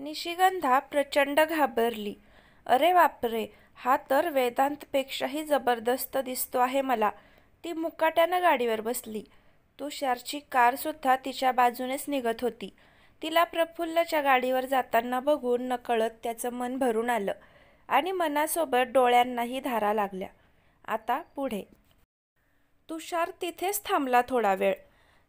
निशिगंधा प्रचंड घाबरली. अरे बापरे, हा तर वेदांतपेक्षाही जबरदस्त दिसतो आहे मला. ती मुकाट्यानं गाडीवर बसली. तुषारची कारसुद्धा तिच्या बाजूनेच निघत होती. तिला प्रफुल्लच्या गाडीवर जाताना बघून नकळत त्याचं मन भरून आलं आणि मनासोबत डोळ्यांनाही धारा लागल्या. आता पुढे. तुषार तिथेच थांबला थोडा वेळ.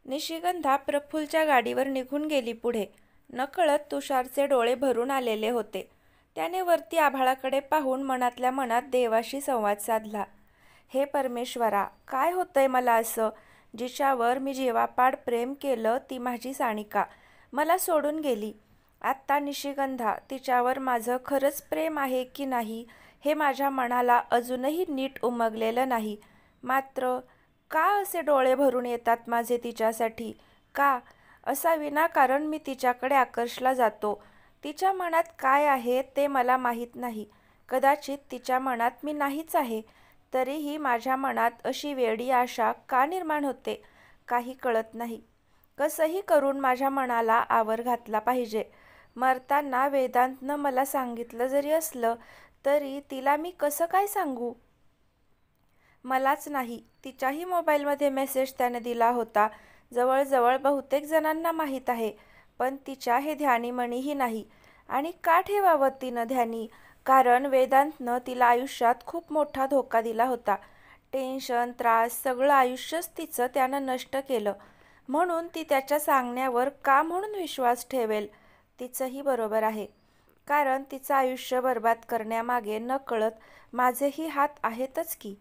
निशिगंधा प्रफुल्लच्या गाडीवर निघून गेली पुढे. नकळत तुषारचे डोळे भरून आलेले होते. त्याने वरती आभाळाकडे पाहून मनातल्या मनात देवाशी संवाद साधला. हे परमेश्वरा, काय होतंय मला असं? जिच्यावर मी जीवापाड प्रेम केलं ती माझी सानिका मला सोडून गेली. आत्ता निशिगंधा, तिच्यावर माझं खरंच प्रेम आहे की नाही हे माझ्या मनाला अजूनही नीट उमगलेलं नाही. मात्र का असे डोळे भरून येतात माझे तिच्यासाठी? का असा विनाकारण मी तिच्याकडे आकर्षला जातो? तिच्या मनात काय आहे ते मला माहीत नाही. कदाचित तिच्या मनात मी नाहीच आहे. तरीही माझ्या मनात अशी वेडी आशा का निर्माण होते काही कळत नाही. कसंही करून माझ्या मनाला आवर घातला पाहिजे. मरताना वेदांतनं मला सांगितलं जरी असलं तरी तिला मी कसं काय सांगू? मलाच नाही, तिच्याही मोबाईलमध्ये मेसेज त्याने दिला होता. जवळजवळ बहुतेक जणांना माहीत आहे, पण तिच्या हे ध्यानीमणीही नाही. आणि का ठेवावं तिनं ध्यानी? कारण वेदांतनं तिला आयुष्यात खूप मोठा धोका दिला होता. टेन्शन, त्रास, सगळं आयुष्यच तिचं त्यानं नष्ट केलं. म्हणून ती त्याच्या सांगण्यावर का म्हणून विश्वास ठेवेल? तिचंही बरोबर आहे, कारण तिचं आयुष्य बर्बाद करण्यामागे नकळत माझेही हात आहेतच की.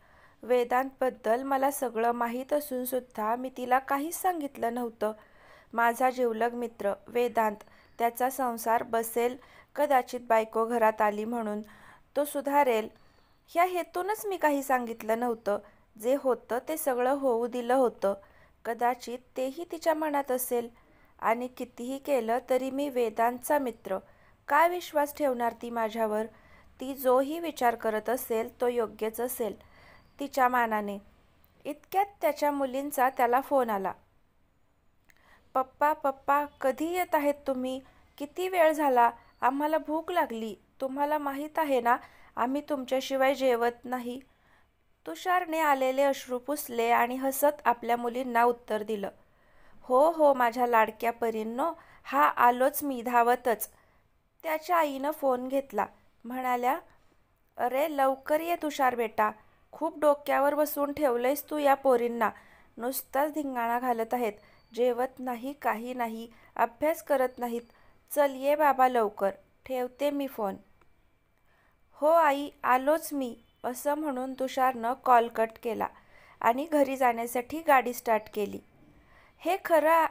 वेदांतबद्दल मला सगळं माहीत असूनसुद्धा मी तिला काहीच सांगितलं नव्हतं. माझा जिवलग मित्र वेदांत, त्याचा संसार बसेल, कदाचित बायको घरात आली म्हणून तो सुधारेल, ह्या हेतूनच मी काही सांगितलं नव्हतं. जे होतं ते सगळं होऊ दिलं होतं. कदाचित तेही तिच्या मनात असेल. आणि कितीही केलं तरी मी वेदांतचा मित्र. काय विश्वास ठेवणार ती माझ्यावर? ती जोही विचार करत असेल तो योग्यच असेल तिच्या मानाने. इतक्यात त्याच्या मुलींचा त्याला फोन आला. पप्पा पप्पा, कधी येत आहेत तुम्ही? किती वेळ झाला? आम्हाला भूक लागली. तुम्हाला माहीत आहे ना, आम्ही तुमच्याशिवाय जेवत नाही. तुषारने आलेले अश्रू पुसले आणि हसत आपल्या मुलींना उत्तर दिलं. हो हो माझ्या लाडक्या परींनो, हा आलोच मी धावतच. त्याच्या आईनं फोन घेतला. म्हणाल्या, अरे लवकर ये तुषार बेटा, खूप डोक्यावर बसवून ठेवलंयस तू या पोरींना. नुसताच धिंगाणा घालत आहेत. जेवत नाही, काही नाही, अभ्यास करत नाहीत. चल ये बाबा लवकर, ठेवते मी फोन. हो आई, आलोच मी, असं म्हणून तुषारनं कॉल कट केला आणि घरी जाण्यासाठी गाडी स्टार्ट केली. हे खरं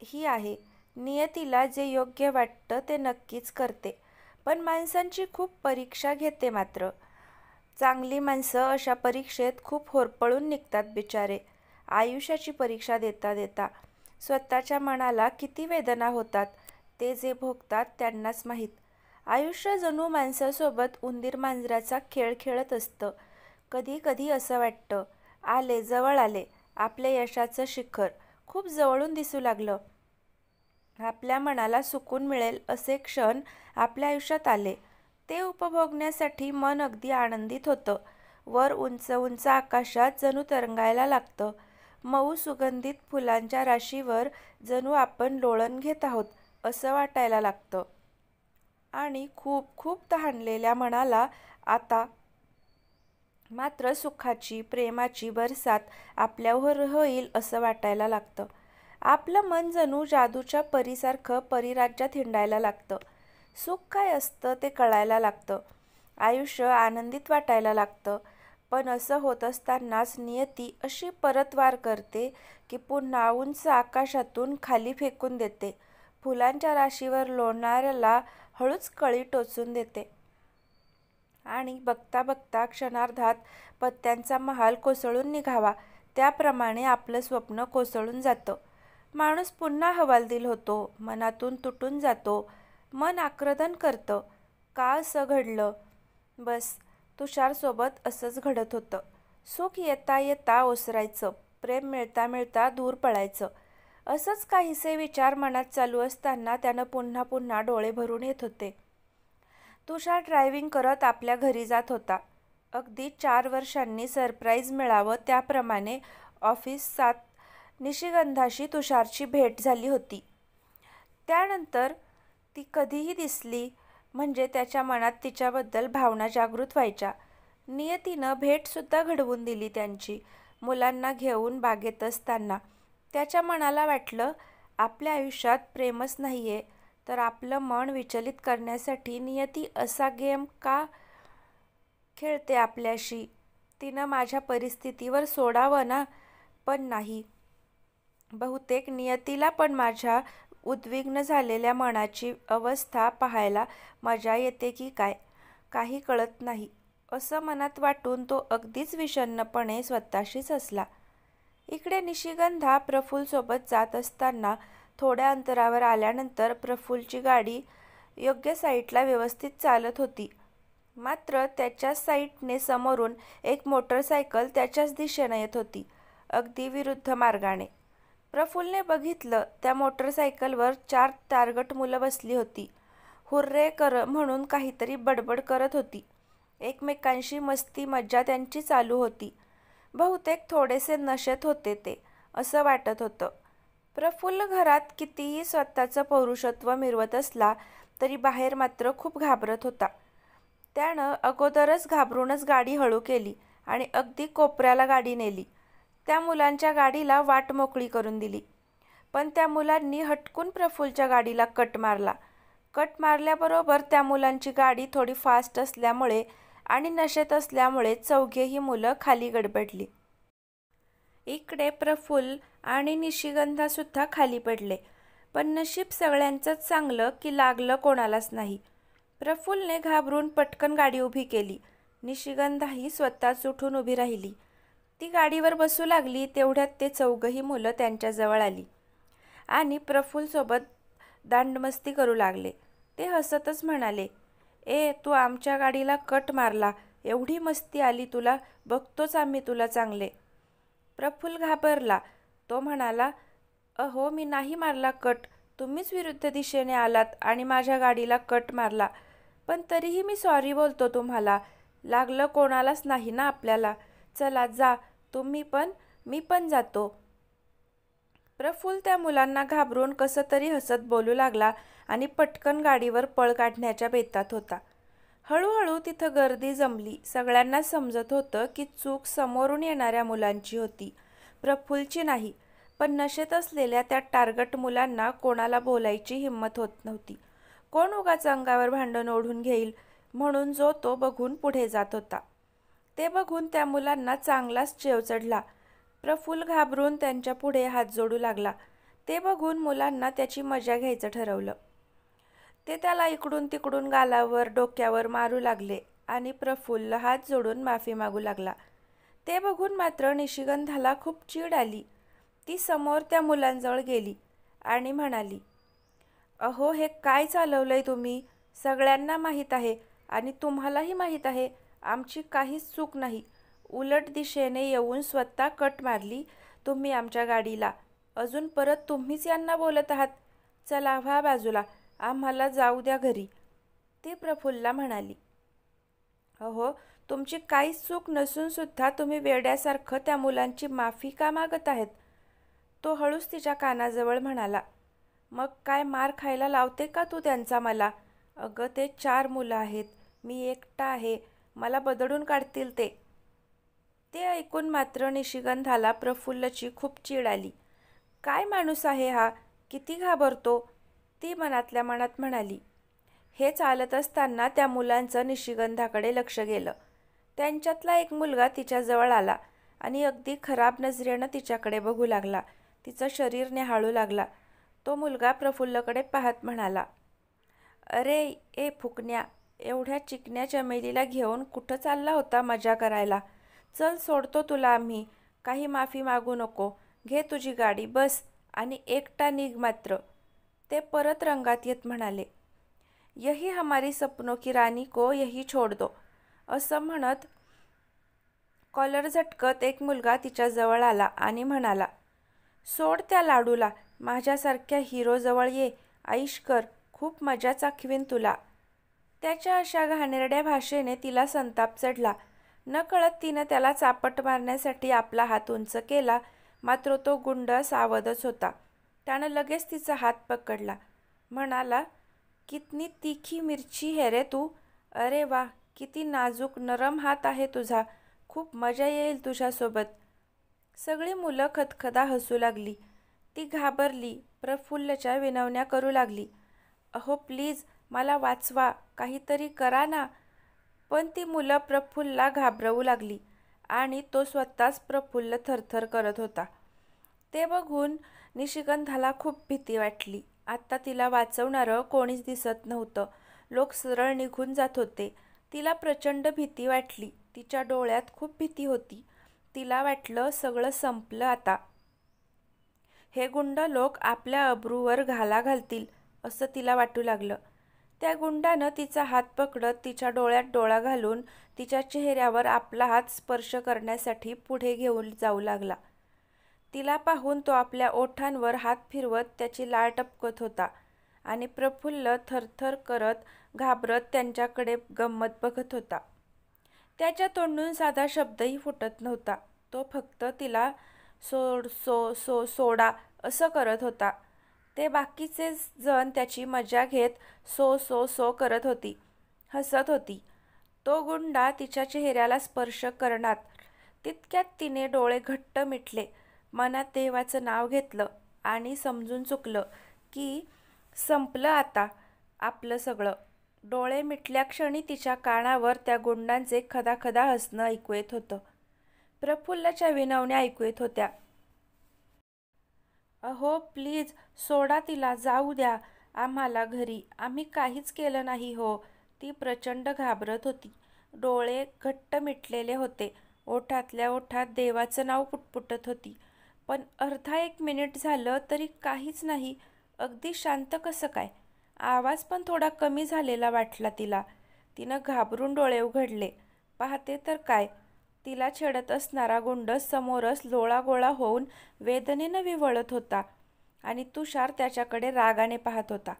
ही आहे, नियतीला जे योग्य वाटतं ते नक्कीच करते. पण माणसांची खूप परीक्षा घेते मात्र. चांगली माणसं अशा परीक्षेत खूप होरपळून निघतात बिचारे. आयुष्याची परीक्षा देता देता स्वतःच्या मनाला किती वेदना होतात ते जे भोगतात त्यांनाच माहीत. आयुष्य जणू माणसासोबत उंदीर मांजराचा खेळ खेळत असतं. कधी कधी असं वाटतं, आले, जवळ आले, आपल्या यशाचं शिखर खूप जवळून दिसू लागलं. आपल्या मनाला सुकून मिळेल असे क्षण आपल्या आयुष्यात आले. ते उपभोगण्यासाठी मन अगदी आनंदित होतं. वर उंच उंच आकाशात जणू तरंगायला लागतं. मऊ सुगंधित फुलांच्या राशीवर जणू आपण लोळण घेत आहोत असं वाटायला लागतं. आणि खूप खूप तहानलेल्या मनाला आता मात्र सुखाची, प्रेमाची बरसात आपल्यावर होईल असं वाटायला लागतं. आपलं मन जणू जादूच्या परीसारखं परिराज्यात हिंडायला लागतं. सुख काय असतं ते कळायला लागतं. आयुष्य आनंदित वाटायला लागतं. पण असं होत असतानाच नियती अशी परतवार करते की पुन्हा उंच आकाशातून खाली फेकून देते. फुलांच्या राशीवर लोळणाऱ्याला हळूच कळी टोचून देते. आणि बघता बघता क्षणार्धात पत्त्यांचा महाल कोसळून निघावा त्याप्रमाणे आपलं स्वप्न कोसळून जातं. माणूस पुन्हा हवालदिल होतो, मनातून तुटून जातो. मन आक्रंदन करतं, का असं घडलं? बस, तुषारसोबत असंच घडत होतं. सुख येता येता ओसरायचं, प्रेम मिळता मिळता दूर पळायचं. असंच काहीसे विचार मनात चालू असताना त्यानं पुन्हा पुन्हा डोळे भरून येत होते. तुषार ड्रायव्हिंग करत आपल्या घरी जात होता. अगदी 4 वर्षांनी सरप्राईज मिळावं त्याप्रमाणे ऑफिसात निशिगंधाशी तुषारची भेट झाली होती. त्यानंतर ती कधीही दिसली म्हणजे त्याच्या मनात तिच्याबद्दल भावना जागृत व्हायच्या. नियतीनं भेटसुद्धा घडवून दिली त्यांची. मुलांना घेऊन बागेत असताना त्याच्या मनाला वाटलं, आपल्या आयुष्यात प्रेमच नाहीये तर आपलं मन विचलित करण्यासाठी नियती असा गेम का खेळते आपल्याशी. तिनं माझ्या परिस्थितीवर सोडावं ना, पण नाही. बहुतेक नियतीला पण माझ्या उद्विग्न झालेल्या मनाची अवस्था पाहायला मजा येते की काय, काही कळत नाही, असं मनात वाटून तो अगदीच विषण्णपणे स्वतःशीच हसला. इकडे निशिगंधा प्रफुल्लसोबत जात असताना थोड्या अंतरावर आल्यानंतर प्रफुल्लची गाडी योग्य साईडला व्यवस्थित चालत होती. मात्र त्याच्याच साईडने समोरून एक मोटरसायकल त्याच्याच दिशेनं येत होती, अगदी विरुद्ध मार्गाने. प्रफुल्लने बघितलं, त्या मोटरसायकलवर 4 टार्गट मुलं बसली होती. हुर्रे कर म्हणून काहीतरी बडबड करत होती. एकमेकांशी मस्ती मज्जा त्यांची चालू होती. बहुतेक थोडेसे नशेत होते ते, असं वाटत होतं. प्रफुल्ल घरात कितीही स्वतःचं पौरुषत्व मिरवत असला तरी बाहेर मात्र खूप घाबरत होता. त्यानं अगोदरच घाबरूनच गाडी हळू केली आणि अगदी कोपऱ्याला गाडी नेली. त्या मुलांच्या गाडीला वाट मोकळी करून दिली. पण त्या मुलांनी हटकून प्रफुल्लच्या गाडीला कट मारला. कट मारल्याबरोबर त्या मुलांची गाडी थोडी फास्ट असल्यामुळे आणि नशेत असल्यामुळे चौघेही मुलं खाली गडबडली. इकडे प्रफुल्ल आणि निशिगंधासुद्धा खाली पडले. पण नशीब सगळ्यांचंच चांगलं की लागलं कोणालाच नाही. प्रफुल्लने घाबरून पटकन गाडी उभी केली. निशिगंधाही स्वतःच उठून उभी राहिली. ती गाडीवर बसू लागली तेवढ्यात ते चौघही मुलं त्यांच्याजवळ आली आणि प्रफुल्लसोबत दांडमस्ती करू लागले. ते हसतच म्हणाले, ए तू आमच्या गाडीला कट मारला, एवढी मस्ती आली तुला, बघतोच आम्ही तुला चांगले. प्रफुल्ल घाबरला. तो म्हणाला, अहो मी नाही मारला कट, तुम्हीच विरुद्ध दिशेने आलात आणि माझ्या गाडीला कट मारला. पण तरीही मी सॉरी बोलतो तुम्हाला, लागलं कोणालाच नाही ना आपल्याला. चला जा तुम्ही पण, मी पण जातो. प्रफुल्ल त्या मुलांना घाबरून कसं तरी हसत बोलू लागला आणि पटकन गाडीवर पळ काढण्याच्या बेतात होता. हळूहळू तिथं गर्दी जमली. सगळ्यांना समजत होतं की चूक समोरून येणाऱ्या मुलांची होती, प्रफुल्लची नाही. पण नशेत असलेल्या त्या टार्गट मुलांना कोणाला बोलायची हिंमत होत नव्हती. कोण उगाच अंगावर भांडण ओढून घेईल म्हणून जो तो बघून पुढे जात होता. ते बघून त्या मुलांना चांगलाच चेव चढला. प्रफुल्ल घाबरून त्यांच्या पुढे हात जोडू लागला. ते बघून मुलांना त्याची मजा घ्यायचं ठरवलं. ते त्याला इकडून तिकडून गालावर डोक्यावर मारू लागले आणि प्रफुल्ल हात जोडून माफी मागू लागला. ते बघून मात्र निशिगंधाला खूप चीड आली. ती समोर त्या मुलांजवळ गेली आणि म्हणाली, अहो हे काय चालवलंय तुम्ही. सगळ्यांना माहीत आहे आणि तुम्हालाही माहीत आहे आमची काहीच चूक नाही. उलट दिशेने येऊन स्वतः कट मारली तुम्ही आमच्या गाडीला. अजून परत तुम्हीच यांना बोलत आहात. चला व्हा बाजूला, आम्हाला जाऊ द्या घरी. ती प्रफुल्लला म्हणाली, अहो तुमची काहीच चूक नसूनसुद्धा तुम्ही वेड्यासारखं त्या मुलांची माफी का मागत आहेत. तो हळूच तिच्या कानाजवळ म्हणाला, मग काय मार खायला लावते का तू त्यांचा मला. अगं ते 4 मुलं आहेत, मी एकटा आहे, मला बदडून काढतील ते. ते ऐकून मात्र निशिगंधाला प्रफुल्लची खूप चीड आली. काय माणूस आहे हा, किती घाबरतो, ती मनातल्या मनात म्हणाली. हे चालत असताना त्या मुलांचं निशिगंधाकडे लक्ष गेलं. त्यांच्यातला एक मुलगा तिच्याजवळ आला आणि अगदी खराब नजरेनं तिच्याकडे बघू लागला. तिचं शरीर न्याहाळू लागला. तो मुलगा प्रफुल्लकडे पाहत म्हणाला, अरे ए फुकण्या, एवढ्या चिकन्या चमेलीला घेऊन कुठं चालला होता मजा करायला. चल सोडतो तुला आम्ही, काही माफी मागू नको, घे तुझी गाडी बस आणि एकटा निघ मात्र. ते परत रंगात येत म्हणाले, यही हमारी सपनों की रानी को यही छोड़ दो. असं म्हणत कॉलर झटकत एक मुलगा तिच्याजवळ आला आणि म्हणाला, सोड त्या लाडूला, माझ्यासारख्या हिरोजवळ ये, ऐश कर, खूप मजा चाखवीन तुला. त्याच्या अशा घाणेरड्या भाषेने तिला संताप चढला. नकळत तिनं त्याला चापट मारण्यासाठी आपला हात उंच केला, मात्र तो गुंड सावधच होता. त्यानं लगेच तिचा हात पकडला. म्हणाला, कितनी तीखी मिरची है रे तू. अरे वा, किती नाजूक नरम हात आहे तुझा. खूप मजा येईल तुझ्यासोबत. सगळी मुलं खदखदा हसू लागली. ती घाबरली, प्रफुल्लच्या विनवण्या करू लागली. अहो प्लीज, मला वाचवा, काहीतरी करा ना. पण ती मुलं प्रफुल्लला घाबरवू लागली आणि तो स्वतःच प्रफुल्ल थरथर करत होता. ते बघून निशिगंधाला खूप भीती वाटली. आत्ता तिला वाचवणारं कोणीच दिसत नव्हतं. लोक सरळ निघून जात होते. तिला प्रचंड भीती वाटली. तिच्या डोळ्यात खूप भीती होती. तिला वाटलं सगळं संपलं आता. हे गुंड लोक आपल्या अब्रूवर घाला घालतील असं तिला वाटू लागलं. त्या गुंडानं तिचा हात पकडत तिच्या डोळ्यात डोळा घालून तिच्या चेहऱ्यावर आपला हात स्पर्श करण्यासाठी पुढे घेऊन जाऊ लागला. तिला पाहून तो आपल्या ओठांवर हात फिरवत त्याची लाळ टपकत होता आणि प्रफुल्ल थरथर करत घाबरत त्यांच्याकडे गंमत बघत होता. त्याच्या तोंडून साधा शब्दही फुटत नव्हता. तो फक्त तिला सोडा असं करत होता. ते बाकीचे जण त्याची मजा घेत सो करत होती, हसत होती. तो गुंडा तिच्या चेहऱ्याला स्पर्श करणार तितक्यात तिने डोळे घट्ट मिटले, मनात देवाचं नाव घेतलं आणि समजून चुकलं की संपलं आता आपलं सगळं. डोळे मिटल्या क्षणी तिच्या कानावर त्या गुंडांचे खदाखदा हसणं ऐकू येत होतं. प्रफुल्लच्या विनवण्या ऐकू येत होत्या. अहो प्लीज, सोडा तिला, जाऊ द्या आम्हाला घरी, आम्ही काहीच केलं नाही हो. ती प्रचंड घाबरत होती. डोळे घट्ट मिटलेले होते. ओठातल्या ओठात देवाचं नाव पुटपुटत होती. पण अर्धा एक मिनिट झालं तरी काहीच नाही. अगदी शांत कसं काय. आवाज पण थोडा कमी झालेला वाटला तिला. तिनं घाबरून डोळे उघडले. पाहते तर काय, तिला छेडत असणारा गुंड समोरच लोळागोळा होऊन वेदनेनं विव्हळत होता आणि तुषार त्याच्याकडे रागाने पाहत होता.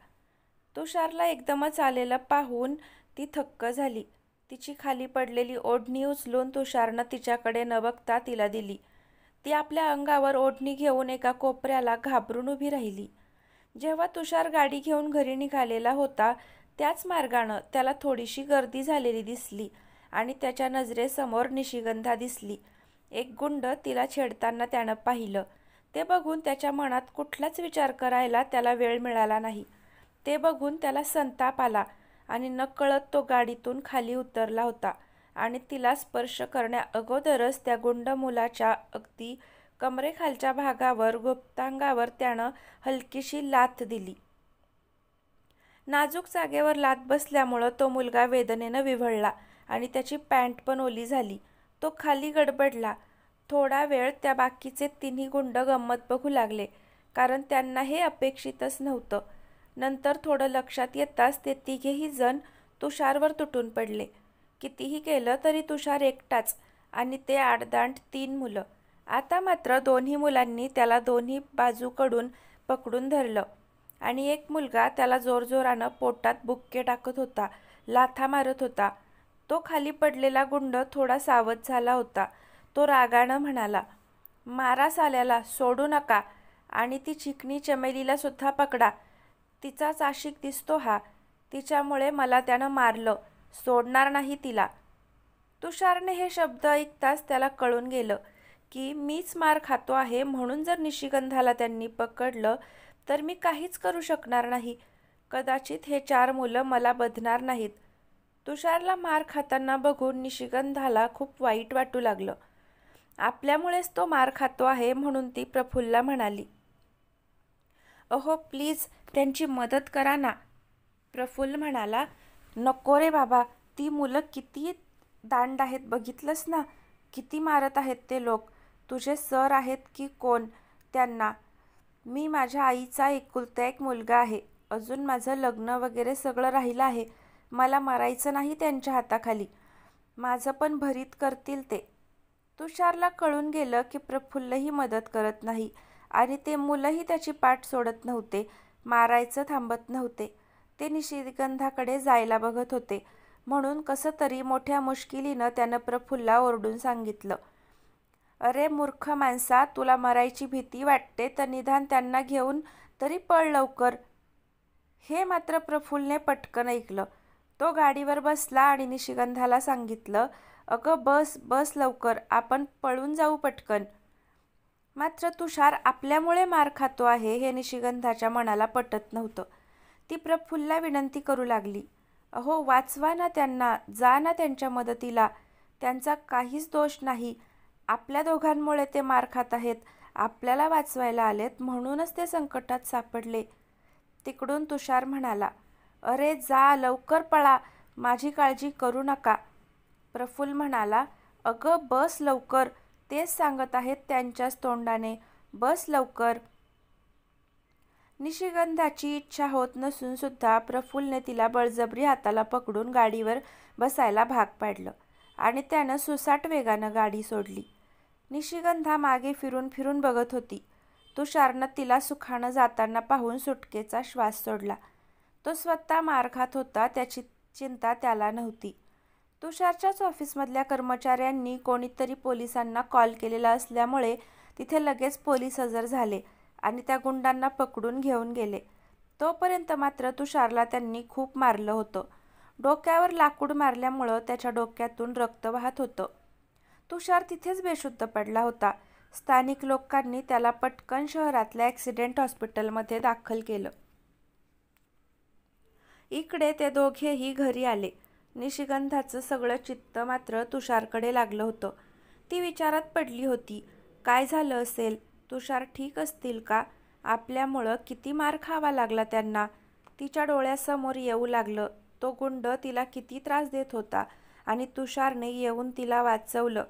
तुषारला एकदमच आलेलं पाहून ती थक्क झाली. तिची खाली पडलेली ओढणी उचलून तुषारनं तिच्याकडे न बघता तिला दिली. ती आपल्या अंगावर ओढणी घेऊन एका कोपऱ्याला घाबरून उभी राहिली. जेव्हा तुषार गाडी घेऊन घरी निघालेला होता त्याच मार्गानं त्याला थोडीशी गर्दी झालेली दिसली आणि त्याच्या नजरेसमोर निशिगंधा दिसली. एक गुंड तिला छेडताना त्यानं पाहिलं. ते बघून त्याच्या मनात कुठलाच विचार करायला त्याला वेळ मिळाला नाही. ते बघून त्याला संताप आला आणि नकळत तो गाडीतून खाली उतरला होता आणि तिला स्पर्श करण्या अगोदरच त्या गुंड मुलाच्या अगदी कमरेखालच्या भागावर गुप्तांगावर त्यानं हलकीशी लाथ दिली. नाजूक जागेवर लाथ बसल्यामुळं तो मुलगा वेदनेनं विव्हळला आणि त्याची पॅन्ट पण ओली झाली. तो खाली गडबडला. थोडा वेळ त्या बाकीचे तिन्ही गुंड गंमत बघू लागले, कारण त्यांना हे अपेक्षितच नव्हतं. नंतर थोडं लक्षात येताच ते तिघेही जण तुषारवर तुटून पडले. कितीही केलं तरी तुषार एकटाच आणि ते आडदांड 3 मुलं. आता मात्र दोन्ही मुलांनी त्याला दोन्ही बाजूकडून पकडून धरलं आणि एक मुलगा त्याला जोरजोरानं पोटात बुक्के टाकत होता, लाथा मारत होता. तो खाली पडलेला गुंड थोडा सावध झाला होता. तो रागानं म्हणाला, मारा साल्याला, सोडू नका आणि ती चिकनी चमेलीला सुद्धा पकडा. तिचाच आशिक दिसतो हा. तिच्यामुळे मला त्यानं मारलं. सोडणार नाही तिला. तुषारने हे शब्द ऐकताच त्याला कळून गेलं की मीच मार खातो आहे, म्हणून जर निशिगंधाला त्यांनी पकडलं तर मी काहीच करू शकणार नाही. कदाचित हे 4 मुलं मला बधणार नाहीत. तुषारला मार खाताना बघून निशिगंधाला खूप वाईट वाटू लागलं. आपल्यामुळेच तो मार खातो आहे म्हणून ती प्रफुल्ला म्हणाली, अहो प्लीज त्यांची मदत करा ना. प्रफुल्ल म्हणाला, नको रे बाबा, ती मुलं किती दांड आहेत बघितलंस ना, किती मारत आहेत ते लोक. तुझे सर आहेत की कोण त्यांना. मी माझ्या आईचा एकुलता एक मुलगा आहे. अजून माझं लग्न वगैरे सगळं राहिलं आहे. मला मरायचं नाही त्यांच्या हाताखाली. माझं पण भरीत करतील ते. तुषारला कळून गेलं की प्रफुल्लही मदत करत नाही आणि ते मुलंही त्याची पाठ सोडत नव्हते, मारायचं थांबत नव्हते. ते निशिगंधाकडे जायला बघत होते. म्हणून कसं तरी मोठ्या मुश्किलीनं त्यानं प्रफुल्लला ओरडून सांगितलं, अरे मूर्ख माणसा, तुला मरायची भीती वाटते तर निदान त्यांना घेऊन तरी पळ लवकर. हे मात्र प्रफुल्लने पटकन ऐकलं. तो गाडीवर बसला आणि निशिगंधाला सांगितलं, अगं बस बस लवकर, आपण पळून जाऊ पटकन. मात्र तुषार आपल्यामुळे मार खातो आहे हे निशिगंधाच्या मनाला पटत नव्हतं. ती प्रफुल्लला विनंती करू लागली, अहो वाचवा ना त्यांना, जा ना त्यांच्या मदतीला. त्यांचा काहीच दोष नाही. आपल्या दोघांमुळे ते मार खात आहेत. आपल्याला वाचवायला आलेत म्हणूनच ते संकटात सापडले. तिकडून तुषार म्हणाला, अरे जा लवकर पळा, माझी काळजी करू नका. प्रफुल्ल म्हणाला, अगं बस लवकर, तेच सांगत आहेत त्यांच्याच तोंडाने, बस लवकर. निशिगंधाची इच्छा होत नसून सुद्धा प्रफुल्लने तिला बळजबरी हाताला पकडून गाडीवर बसायला भाग पाडलं आणि त्यानं सुसाट वेगानं गाडी सोडली. निशिगंधा मागे फिरून फिरून बघत होती. तुषारनं तिला सुखानं जाताना पाहून सुटकेचा श्वास सोडला. तो स्वतः मार खात होता त्याची चिंता त्याला नव्हती. तुषारच्याच ऑफिसमधल्या कर्मचाऱ्यांनी कोणीतरी पोलिसांना कॉल केलेला असल्यामुळे तिथे लगेच पोलीस हजर झाले आणि त्या गुंडांना पकडून घेऊन गेले. तोपर्यंत मात्र तुषारला त्यांनी खूप मारलं होतं. डोक्यावर लाकूड मारल्यामुळं त्याच्या डोक्यातून रक्त वाहत होतं. तुषार तिथेच बेशुद्ध पडला होता. स्थानिक लोकांनी त्याला पटकन शहरातल्या ॲक्सिडेंट हॉस्पिटलमध्ये दाखल केलं. इकडे ते दोघेही घरी आले. निशिगंधाचं सगळं चित्त मात्र तुषारकडे लागलं होतं. ती विचारात पडली होती, काय झालं असेल, तुषार ठीक असतील का, आपल्यामुळं किती मार खावा लागला त्यांना. तिच्या डोळ्यासमोर येऊ लागलं तो गुंड तिला किती त्रास देत होता आणि तुषारने येऊन तिला वाचवलं.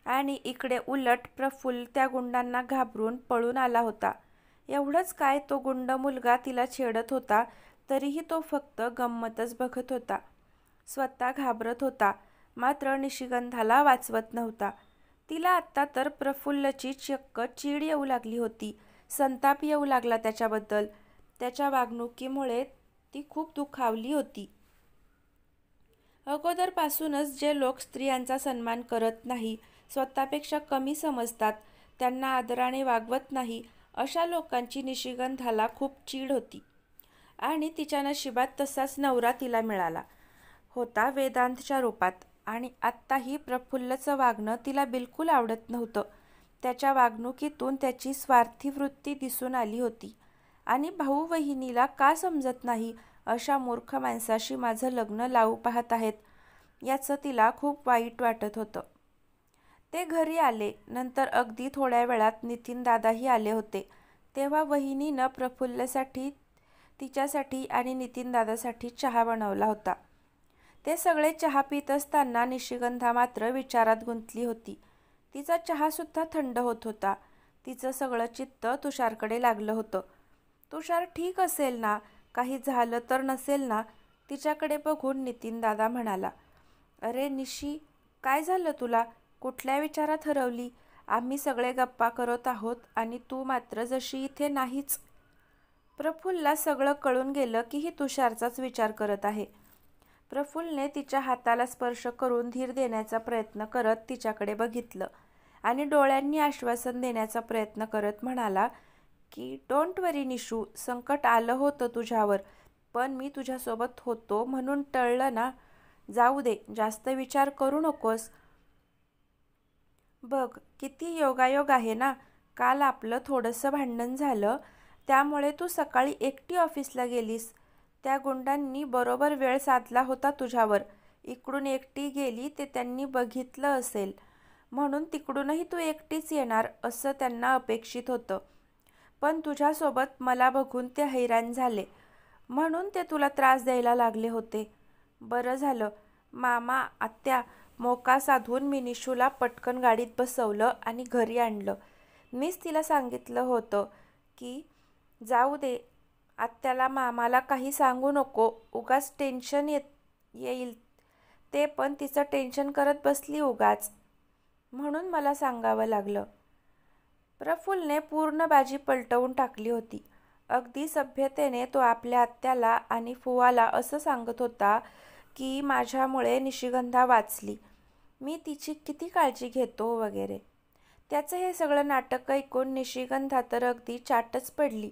आणि इकडे उलट प्रफुल्ल त्या गुंडांना घाबरून पळून आला होता. एवढंच काय, तो गुंड मुलगा तिला छेडत होता तरीही तो फक्त गंमतच बघत होता. स्वतः घाबरत होता, मात्र निशिगंधाला वाचवत नव्हता. तिला आत्ता तर प्रफुल्लची चक्क चीड येऊ लागली होती. संताप येऊ लागला त्याच्याबद्दल. त्याच्या वागणुकीमुळे ती खूप दुखावली होती. अगोदरपासूनच जे लोक स्त्रियांचा सन्मान करत नाही, स्वतःपेक्षा कमी समजतात, त्यांना आदराने वागवत नाही, अशा लोकांची निशिगंधाला खूप चीड होती. आणि तिच्या नशिबात तसाच नवरा तिला मिळाला होता वेदांतच्या रूपात. आणि आत्ताही प्रफुल्लचं वागणं तिला बिलकुल आवडत नव्हतं. त्याच्या वागणुकीतून त्याची स्वार्थी वृत्ती दिसून आली होती. आणि भाऊ बहिणीला का समजत नाही, अशा मूर्ख माणसाशी माझं लग्न लावू पाहत आहेत, याचं तिला खूप वाईट वाटत होतं. ते घरी आले. नंतर अगदी थोड्या वेळात नितीन दादाही आले होते. तेव्हा वहिनीनं प्रफुल्लसाठी, तिच्यासाठी आणि नितीन दादासाठी चहा बनवला होता. ते सगळे चहा पित असताना निशिगंधा मात्र विचारात गुंतली होती. तिचा चहासुद्धा थंड होत होता. तिचं सगळं चित्त तुषारकडे लागलं होतं. तुषार ठीक असेल ना, काही झालं तर नसेल ना. तिच्याकडे बघून नितीन दादा म्हणाला, अरे निशी, काय झालं तुला, कुठल्या विचारात हरवली. आम्ही सगळे गप्पा करत आहोत आणि तू मात्र जशी इथे नाहीच. प्रफुल्लला सगळं कळून गेलं की ही तुषारचाच विचार करत आहे. प्रफुल्लने तिच्या हाताला स्पर्श करून धीर देण्याचा प्रयत्न करत तिच्याकडे बघितलं आणि डोळ्यांनी आश्वासन देण्याचा प्रयत्न करत म्हणाला की डोंट वरी निशू, संकट आलं होतं तुझ्यावर, पण मी तुझ्यासोबत होतो म्हणून टळलं ना. जाऊ दे, जास्त विचार करू नकोस. बघ किती योगायोग आहे ना, काल आपलं थोडंसं भांडण झालं, त्यामुळे तू सकाळी एकटी ऑफिसला गेलीस. त्या गुंडांनी बरोबर वेळ साधला होता तुझ्यावर. इकडून एकटी गेली ते त्यांनी बघितलं असेल, म्हणून तिकडूनही तू एकटीच येणार असं त्यांना अपेक्षित होतं. पण तुझ्यासोबत मला बघून ते हैराण झाले, म्हणून ते तुला त्रास द्यायला लागले होते. बरं झालं मामा, आत्या, मोका साधून मी निशूला पटकन गाडीत बसवलं आणि घरी आणलं. मीच तिला सांगितलं होतं की जाऊ दे, आत्याला मामाला काही सांगू नको, उगाच टेन्शन येईल. ते पण तिचं टेन्शन करत बसली उगाच, म्हणून मला सांगावं लागलं. प्रफुल्लने पूर्ण बाजी पलटवून टाकली होती. अगदी सभ्यतेने तो आपल्या आत्याला आणि फुवाला असं सांगत होता की माझ्यामुळे निशिगंधा वाचली, मी तिची किती काळजी घेतो वगैरे. त्याचं हे सगळं नाटक ऐकून निशिगंधा तर अगदी चाटच पडली.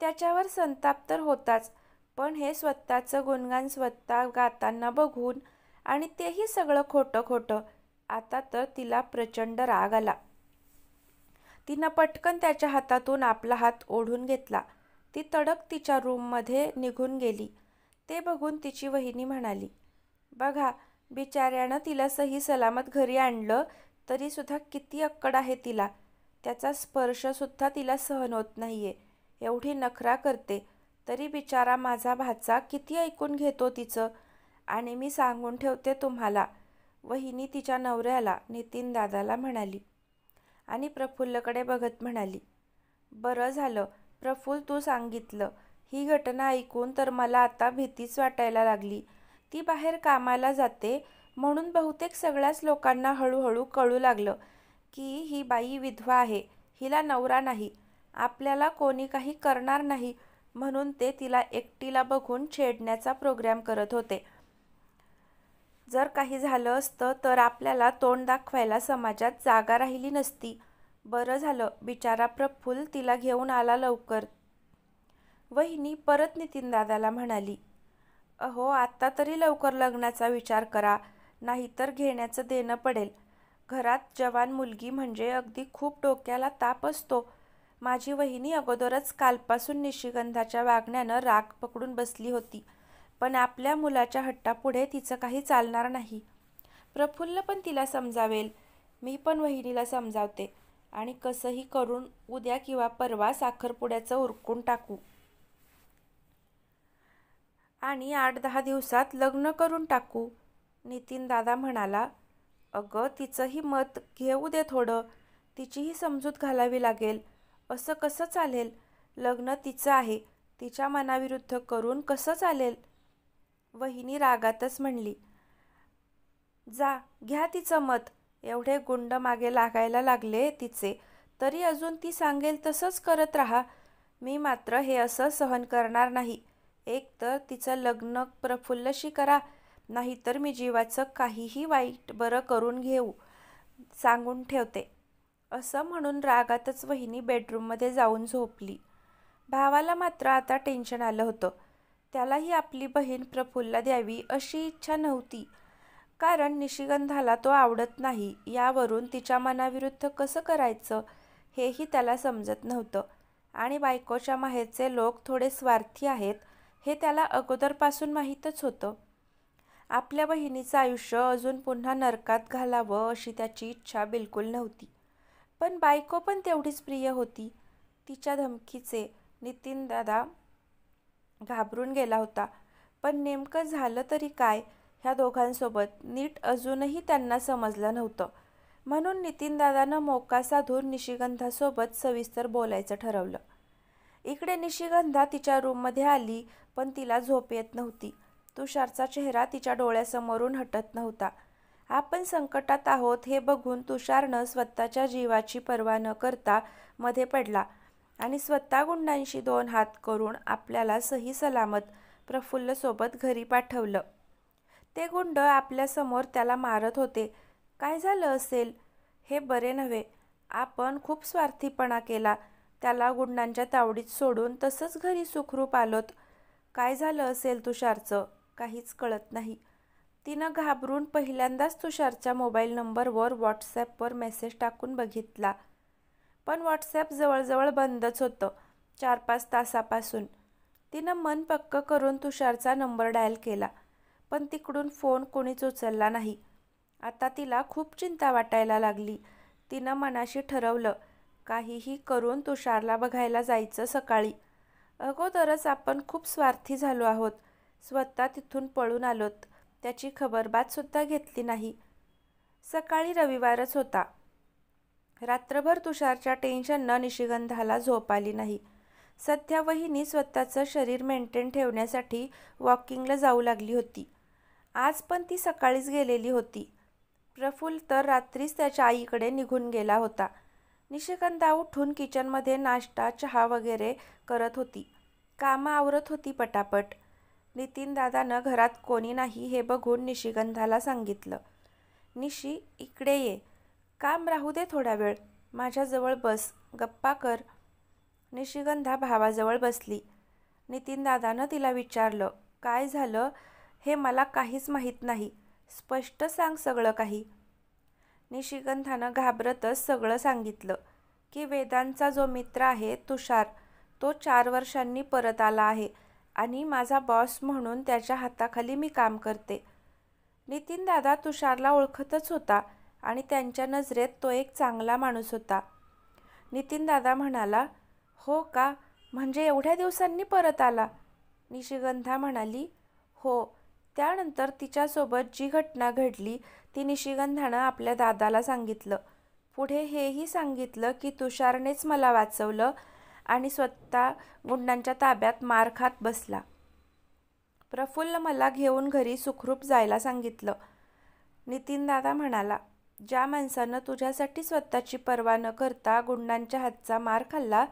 त्याच्यावर संताप तर होताच, पण हे स्वतःचं गुणगान स्वतः गाताना बघून आणि तेही सगळं खोटं खोटं, आता तर तिला प्रचंड राग आला. तिनं पटकन त्याच्या हातातून आपला हात ओढून घेतला. ती तडक तिच्या रूममध्ये निघून गेली. ते बघून तिची वहिनी म्हणाली, बघा, बिचाऱ्यानं तिला सही सलामत घरी आणलं तरीसुद्धा किती अक्कड आहे तिला. त्याचा स्पर्शसुद्धा तिला सहन होत नाहीये. एवढी नखरा करते तरी बिचारा माझा भाचा किती ऐकून घेतो तिचं. आणि मी सांगून ठेवते तुम्हाला, वहिनी तिच्या नवऱ्याला नितीन दादाला म्हणाली आणि प्रफुल्लकडे बघत म्हणाली, बरं झालं प्रफुल्ल तू सांगितलं. ही घटना ऐकून तर मला आता भीतीच वाटायला लागली. ती बाहेर कामाला जाते म्हणून बहुतेक सगळ्याच लोकांना हळूहळू कळू लागलं की ही बाई विधवा आहे, हिला नवरा नाही, आपल्याला कोणी काही करणार नाही म्हणून ते तिला एकटीला बघून छेडण्याचा प्रोग्रॅम करत होते. जर काही झालं असतं तर आपल्याला तोंड दाखवायला समाजात जागा राहिली नसती. बरं झालं बिचारा प्रफुल्ल तिला घेऊन आला लवकर. वहिनी परत नितीनदादाला म्हणाली, अहो आता तरी लवकर लग्नाचा विचार करा, नाहीतर घेण्याचं देणं पडेल. घरात जवान मुलगी म्हणजे अगदी खूप डोक्याला ताप असतो. माझी वहिनी अगोदरच कालपासून निशिगंधाच्या वागण्यानं राग पकडून बसली होती, पण आपल्या मुलाच्या हट्टापुढे तिचं काही चालणार नाही. प्रफुल्ल पण तिला समजावेल, मी पण वहिनीला समजावते आणि कसंही करून उद्या किंवा परवा साखरपुड्याचं उरकून टाकू आणि 8-10 दिवसात लग्न करून टाकू. नितीन दादा म्हणाला, अगं तिचंही मत घेऊ दे थोडं, तिचीही समजूत घालावी लागेल. असं कसं चालेल? लग्न तिचं आहे, तिच्या मनाविरुद्ध करून कसं चालेल? वहिनी रागातच म्हणली, जा घ्या तिचं मत. एवढे गुंड मागे लागायला लागले तिचे तरी अजून ती सांगेल तसंच करत राहा. मी मात्र हे असं सहन करणार नाही. एक तर तिचं लग्न प्रफुल्लशी करा, नाहीतर मी जीवाचं काहीही वाईट बरं करून घेऊ, सांगून ठेवते. असं म्हणून रागातच वहिनी बेडरूममध्ये जाऊन झोपली. भावाला मात्र आता टेन्शन आलं होतं. त्यालाही आपली बहीण प्रफुल्ला द्यावी अशी इच्छा नव्हती, कारण निशिगंधाला तो आवडत नाही. यावरून तिच्या मनाविरुद्ध कसं करायचं हेही त्याला समजत नव्हतं. आणि बायकोच्या माहेरचे लोक थोडे स्वार्थी आहेत हे त्याला अगोदरपासून माहीतच होतं. आपल्या बहिणीचं आयुष्य अजून पुन्हा नरकात घालावं अशी त्याची इच्छा बिलकुल नव्हती. पण बायको पण तेवढीच प्रिय होती. तिच्या धमकीचे नितीनदादा घाबरून गेला होता. पण नेमकं झालं तरी काय ह्या दोघांसोबत नीट अजूनही त्यांना समजलं नव्हतं. म्हणून नितीनदादानं मोका साधून निशिगंधासोबत सविस्तर बोलायचं ठरवलं. इकडे निशिगंधा तिच्या रूममध्ये आली, पण तिला झोप येत नव्हती. तुषारचा चेहरा तिच्या डोळ्यासमोरून हटत नव्हता. आपण संकटात आहोत हे बघून तुषारनं स्वतःच्या जीवाची पर्वा न करता मध्ये पडला आणि स्वतः गुंडांशी 2 हात करून आपल्याला सही सलामत प्रफुल्लसोबत घरी पाठवलं. ते गुंड आपल्यासमोर त्याला मारत होते. काय झालं असेल? हे बरे नव्हे. आपण खूप स्वार्थीपणा केला. त्याला गुंडांच्या तावडीत सोडून तसंच घरी सुखरूप आलोत. काय झालं असेल तुषारचं? काहीच कळत नाही. तिनं घाबरून पहिल्यांदाच तुषारच्या मोबाईल नंबरवर व्हॉट्सॲपवर मेसेज टाकून बघितला, पण व्हॉट्सॲप जवळजवळ बंदच होतं 4-5 तासापासून. तिनं मन पक्क करून तुषारचा नंबर डायल केला, पण तिकडून फोन कोणीच उचलला नाही. आता तिला खूप चिंता वाटायला लागली. तिनं मनाशी ठरवलं, काहीही करून तुषारला बघायला जायचं सकाळी. अगोदरच आपण खूप स्वार्थी झालो आहोत. स्वतः तिथून पळून आलोत, त्याची खबरबातसुद्धा घेतली नाही. सकाळी रविवारच होता. रात्रभर तुषारच्या टेन्शननं निशिगंधाला झोप आली नाही. सध्या वहिनी स्वतःचं शरीर मेंटेन ठेवण्यासाठी वॉकिंगला जाऊ लागली होती. आज पण ती सकाळीच गेलेली होती. प्रफुल्ल तर रात्रीच त्याच्या आईकडे निघून गेला होता. निशिगंधा उठून किचनमध्ये नाश्ता चहा वगैरे करत होती. कामं आवरत होती पटापट. नितीन दादानं घरात कोणी नाही हे बघून निशिगंधाला सांगितलं, निशी इकडे ये, काम राहू दे थोडा वेळ, माझ्याजवळ बस, गप्पा कर. निशिगंधा भावाजवळ बसली. नितीन दादानं तिला विचारलं, काय झालं हे मला काहीच माहीत नाही, स्पष्ट सांग सगळं काही. निशिगंधानं घाबरतच सगळं सांगितलं की वेदांचा जो मित्र आहे तुषार, तो 4 वर्षांनी परत आला आहे आणि माझा बॉस म्हणून त्याच्या हाताखाली मी काम करते. नितीन दादा तुषारला ओळखतच होता आणि त्यांच्या नजरेत तो एक चांगला माणूस होता. नितीन दादा म्हणाला, हो का, म्हणजे एवढ्या दिवसांनी परत आला. निशिगंधा म्हणाली, हो. त्यानंतर तिच्यासोबत जी घटना घडली ती निशिगंधानं आपल्या दादाला सांगितलं. पुढे हेही सांगितलं की तुषारनेच मला वाचवलं आणि स्वतः गुंडांच्या ताब्यात मार खात बसला. प्रफुल्ल मला घेऊन घरी सुखरूप जायला सांगितलं. नितीन दादा म्हणाला, ज्या माणसानं तुझ्यासाठी स्वतःची पर्वा न करता गुंडांच्या हातचा मार खाल्ला,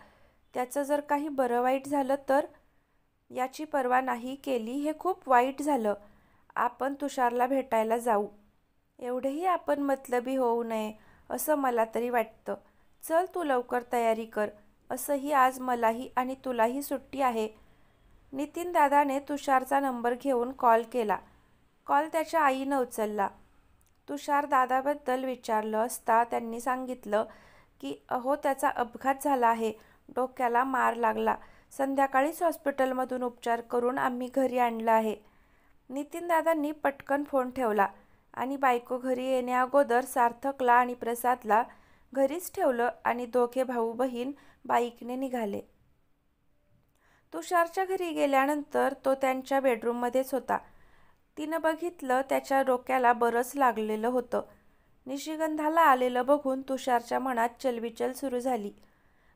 त्याचं जर काही बरं वाईट झालं तर? याची पर्वा नाही केली हे खूप वाईट झालं. आपण तुषारला भेटायला जाऊ. एवढेही आपण मतलबी होऊ नये असं मला तरी वाटतं. चल तू लवकर तयारी कर. असंही आज मलाही आणि तुलाही सुट्टी आहे. नितीन दादाने तुषारचा नंबर घेऊन कॉल केला. कॉल त्याच्या आईनं उचलला. तुषार दादाबद्दल विचारलं असता त्यांनी सांगितलं की अहो त्याचा अपघात झाला आहे, डोक्याला मार लागला, संध्याकाळीच हॉस्पिटलमधून उपचार करून आम्ही घरी आणलं आहे. नितीन दादांनी पटकन फोन ठेवला आणि बायको घरी येण्याअगोदर सार्थकला आणि प्रसादला घरीच ठेवलं आणि दोघे भाऊ बहीण बाईकने निघाले. तुषारच्या घरी गेल्यानंतर तो त्यांच्या बेडरूममध्येच होता. तिनं बघितलं त्याच्या डोक्याला बरंच लागलेलं होतं. निशिगंधाला आलेलं बघून तुषारच्या मनात चलबिचल सुरू झाली.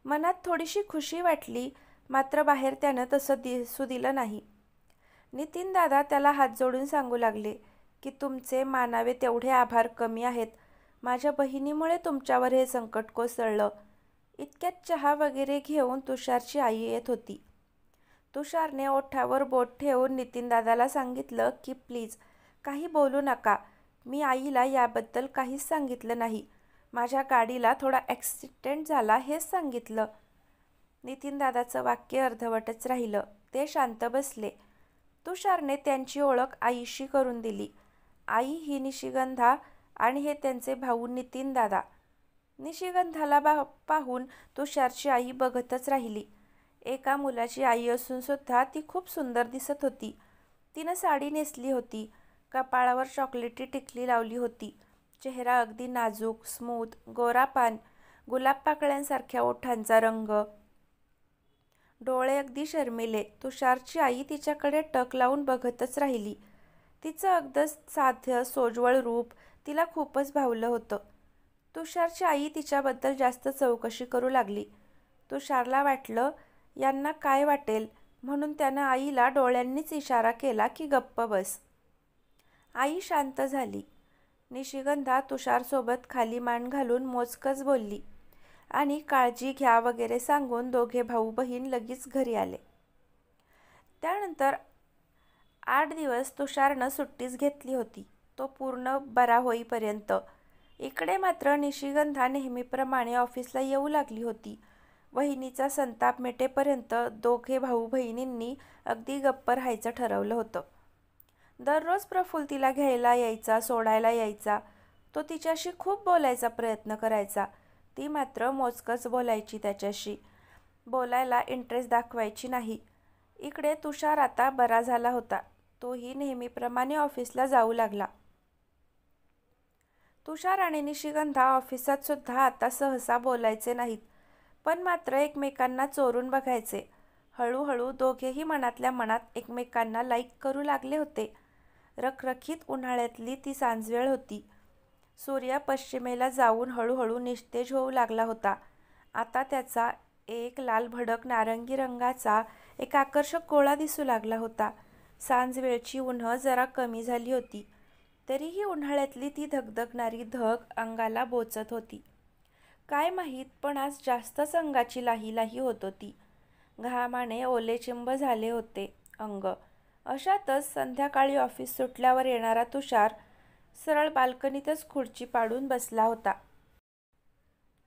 मनात थोडीशी खुशी वाटली, मात्र बाहेर त्यानं तसं दिसू दिलं नाही. नितीन दादा त्याला हात जोडून सांगू लागले की तुमचे मानावे तेवढे आभार कमी आहेत. माझ्या बहिणीमुळे तुमच्यावर हे संकट कोसळलं. इतक्यात चहा वगैरे घेऊन तुषारची आई येत होती. तुषारने ओठावर बोट ठेवून नितीन दादाला सांगितलं की प्लीज काही बोलू नका. मी आईला याबद्दल काहीच सांगितलं नाही. माझ्या गाडीला थोडा ॲक्सिडेंट झाला हेच सांगितलं. नितीन दादाचं वाक्य अर्धवटच राहिलं. ते शांत बसले. तुषारने त्यांची ओळख आईशी करून दिली. आई ही निशिगंधा आणि हे त्यांचे भाऊ नितीन दादा. निशिगंधाला पाहून तुषारची आई बघतच राहिली. एका मुलाची आई असून सुद्धा ती खूप सुंदर दिसत होती. तिनं साडी नेसली होती, कपाळावर चॉकलेटी टिकली लावली होती, चेहरा अगदी नाजूक, स्मूथ, गोरापान, गुलाब पाकळ्यांसारख्या ओठांचा रंग, डोळे अगदी शर्मिले. तुषारची आई तिच्याकडे टक लावून बघतच राहिली. तिचं अगदी साधं सोज्वळ रूप तिला खूपच भावलं होतं. तुषारची आई तिच्याबद्दल जास्त चौकशी करू लागली. तुषारला वाटलं यांना काय वाटेल, म्हणून त्यानं आईला डोळ्यांनीच इशारा केला की गप्प बस. आई शांत झाली. निशिगंधा तुषारसोबत खाली मान घालून मोजकच बोलली आणि काळजी घ्या वगैरे सांगून दोघे भाऊ बहीण लगेच घरी आले. त्यानंतर 8 दिवस तुषारनं सुट्टीच घेतली होती, तो पूर्ण बरा होईपर्यंत. इकडे मात्र निशिगंधा नेहमीप्रमाणे ऑफिसला येऊ लागली होती. वहिनीचा संताप मिटेपर्यंत दोघे भाऊ बहिणींनी अगदी गप्प राहायचं ठरवलं होतं. दररोज प्रफुल्ल तिला घ्यायला यायचा, सोडायला यायचा. तो तिच्याशी खूप बोलायचा प्रयत्न करायचा. ती मात्र मोजकच बोलायची त्याच्याशी. बोलायला इंटरेस्ट दाखवायची नाही. इकडे तुषार आता बरा झाला होता. तोही नेहमीप्रमाणे ऑफिसला जाऊ लागला. तुषार आणि निशिगंधा ऑफिसात सुद्धा आता सहसा बोलायचे नाहीत, पण मात्र एकमेकांना चोरून बघायचे. हळूहळू दोघेही मनातल्या मनात एकमेकांना लाईक करू लागले होते. रखरखीत उन्हाळ्यातली ती सांजवेळ होती. सूर्य पश्चिमेला जाऊन हळूहळू निस्तेज होऊ लागला होता. आता त्याचा एक लाल भडक नारंगी रंगाचा एक आकर्षक गोळा दिसू लागला होता. सांजवेळची उन्हं जरा कमी झाली होती, तरीही उन्हाळ्यातली ती धगधगणारी धग अंगाला बोचत होती. काय माहीत, पण आज जास्तच अंगाची लाही लाही होत होती. घामाने ओलेचिंब झाले होते अंग. अशातच संध्याकाळी ऑफिस सुटल्यावर येणारा तुषार सरळ बाल्कनीतच खुर्ची पाडून बसला होता.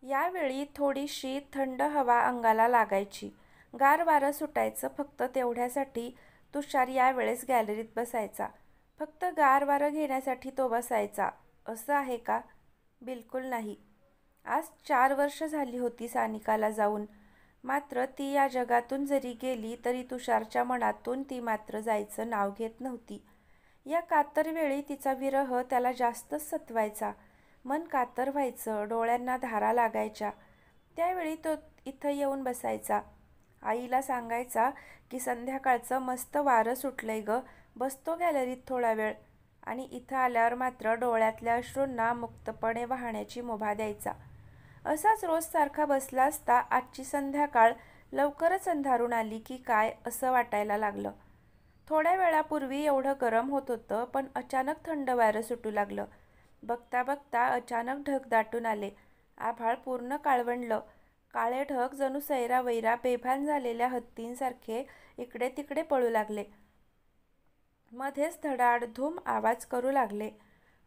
यावेळी थोडीशी थंड हवा अंगाला लागायची. गार वारं सुटायचं. फक्त तेवढ्यासाठी तुषार यावेळेस गॅलरीत बसायचा. फक्त गार वारं घेण्यासाठी तो बसायचा असं आहे का? बिलकुल नाही. आज 4 वर्ष झाली होती सानिकाला जाऊन. मात्र ती या जगातून जरी गेली तरी तुषारच्या मनातून ती मात्र जायचं नाव घेत नव्हती. या कातर वेळी तिचा विरह त्याला जास्तच सतवायचा. मन कातर व्हायचं, डोळ्यांना धारा लागायच्या. त्यावेळी तो इथं येऊन बसायचा. आईला सांगायचा की संध्याकाळचं मस्त वारं सुटलंय ग, बसतो गॅलरीत थोडा वेळ. आणि इथं आल्यावर मात्र डोळ्यातल्या अश्रूंना मुक्तपणे वाहण्याची मुभा द्यायचा. असाच रोज सारखा बसला असता. आजची संध्याकाळ लवकरच अंधारून आली की काय असं वाटायला लागलं. थोड्या वेळापूर्वी एवढं गरम होत होतं, पण अचानक थंड वारं सुटू लागलं. बघता बघता अचानक ढग दाटून आले. आभाळ पूर्ण काळवंडलं. काळे ढग जणू सैरावैरा बेभान झालेल्या हत्तींसारखे इकडे तिकडे पळू लागले. मध्येच धडाडधूम आवाज करू लागले.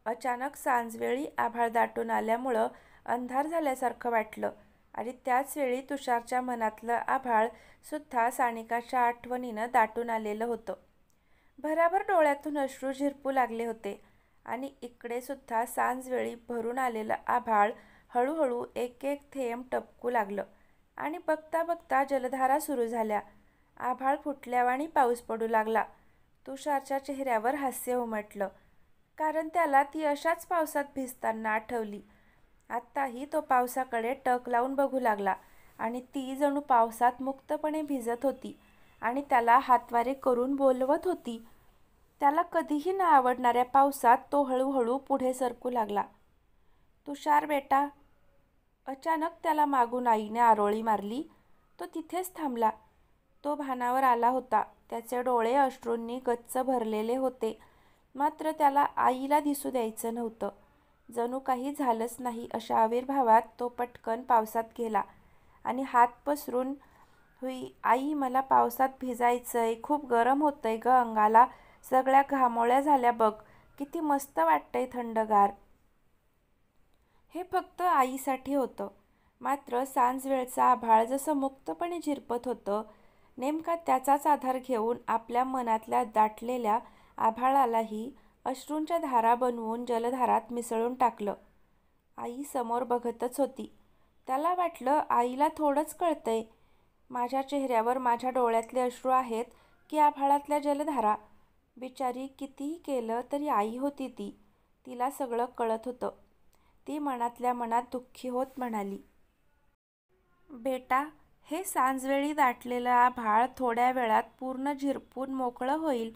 अचानक सांजवेळी आभाळ दाटून आल्यामुळं अंधार झाल्यासारखं वाटलं. आणि त्याच वेळी तुषारच्या मनातलं आभाळ सुद्धा सानिकाच्या आठवणीनं दाटून आलेलं होतं. भराभर डोळ्यातून अश्रू झिरपू लागले होते. आणि इकडे सुद्धा सांजवेळी भरून आलेलं आभाळ हळूहळू एक एक थेंब टपकू लागलं. आणि बघता बघता जलधारा सुरू झाल्या. आभाळ फुटल्यावानी पाऊस पडू लागला. तुषारच्या चेहऱ्यावर हास्य उमटलं, कारण त्याला ती अशाच पावसात भिजताना आठवली. आत्ताही तो पावसाकडे टक लावून बघू लागला. आणि ती जणू पावसात मुक्तपणे भिजत होती आणि त्याला हातवारे करून बोलवत होती. त्याला कधीही न आवडणाऱ्या पावसात तो हळूहळू पुढे सरकू लागला. तुषार बेटा. अचानक त्याला मागून आईने आरोळी मारली. तो तिथेच थांबला. तो भानावर आला होता. त्याचे डोळे अश्रूंनी गच्च भरलेले होते. मात्र त्याला आईला दिसू द्यायचं नव्हतं. जणू काही झालंच नाही अशा आविर्भावात तो पटकन पावसात गेला आणि हात पसरून, हुई आई, मला पावसात भिजायचंय, खूप गरम होतंय ग अंगाला, सगळ्या घामोळ्या झाल्या बघ, किती मस्त वाटतंय थंडगार. हे फक्त आईसाठी होतं. मात्र सांजवेळचं आभाळ जसं मुक्तपणे झिरपत होतं, नेमका त्याचाच आधार घेऊन आपल्या मनातल्या दाटलेल्या आभाळालाही अश्रूंच्या धारा बनवून जलधारात मिसळून टाकलं. आई समोर बघतच होती. त्याला वाटलं आईला थोडंच कळतंय. माझ्या चेहऱ्यावर माझ्या डोळ्यातले अश्रू आहेत की आभाळातल्या जलधारा. बिचारी, कितीही केलं तरी आई होती ती. तिला सगळं कळत होतं. ती मनातल्या मनात दुःखी होत म्हणाली, बेटा, हे सांजवेळी दाटलेलं आभाळ थोड्या वेळात पूर्ण झिरपून मोकळं होईल.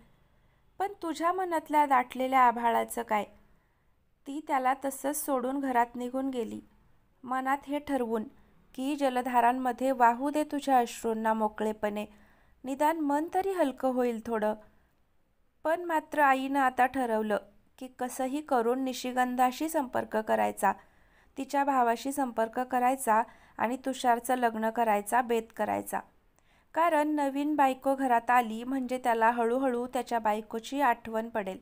पण तुझ्या मनातल्या दाटलेल्या आभाळाचं काय? ती त्याला तसंच सोडून घरात निघून गेली. मनात हे ठरवून की जलधारांमध्ये वाहू दे तुझ्या अश्रूंना मोकळेपणे, निदान मन तरी हलकं होईल थोडं. पण मात्र आईनं आता ठरवलं की कसंही करून निशिगंधाशी संपर्क करायचा, तिच्या भावाशी संपर्क करायचा आणि तुषारचं लग्न करायचा बेत करायचा. कारण नवीन बायको घरात आली म्हणजे त्याला हळूहळू त्याच्या बायकोची आठवण पडेल.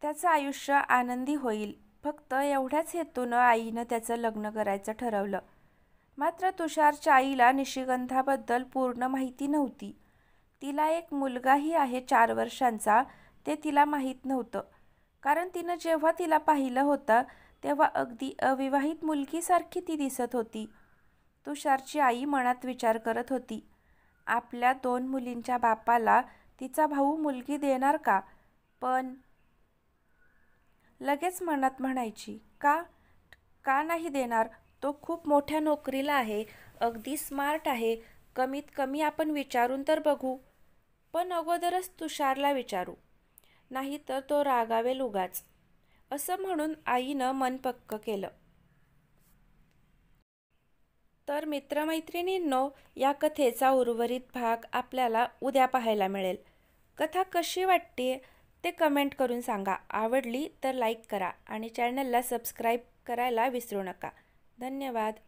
त्याचं आयुष्य आनंदी होईल. फक्त एवढ्याच हेतूनं आईनं त्याचं लग्न करायचं ठरवलं. मात्र तुषारच्या आईला निशिगंधाबद्दल पूर्ण माहिती नव्हती. तिला एक मुलगाही आहे 4 वर्षांचा, ते तिला माहीत नव्हतं. कारण तिनं जेव्हा तिला पाहिलं होतं तेव्हा अगदी अविवाहित मुलगीसारखी ती दिसत होती. तुषारची आई मनात विचार करत होती, आपल्या 2 मुलींच्या बापाला तिचा भाऊ मुलगी देणार का? पण लगेच मनात म्हणायची, का नाही देणार? तो खूप मोठ्या नोकरीला आहे, अगदी स्मार्ट आहे, कमीत कमी आपण विचारून तर बघू. पण अगोदरच तुषारला विचारू, नाही तर तो रागावेल उगाच, असं म्हणून आईनं मन पक्क केलं. तर मित्रमैत्रिणींनो, या कथेचा उर्वरित भाग आपल्याला उद्या पाहायला मिळेल. कथा कशी वाटते ते कमेंट करून सांगा. आवडली तर लाईक करा आणि चॅनलला सबस्क्राईब करायला विसरू नका. धन्यवाद.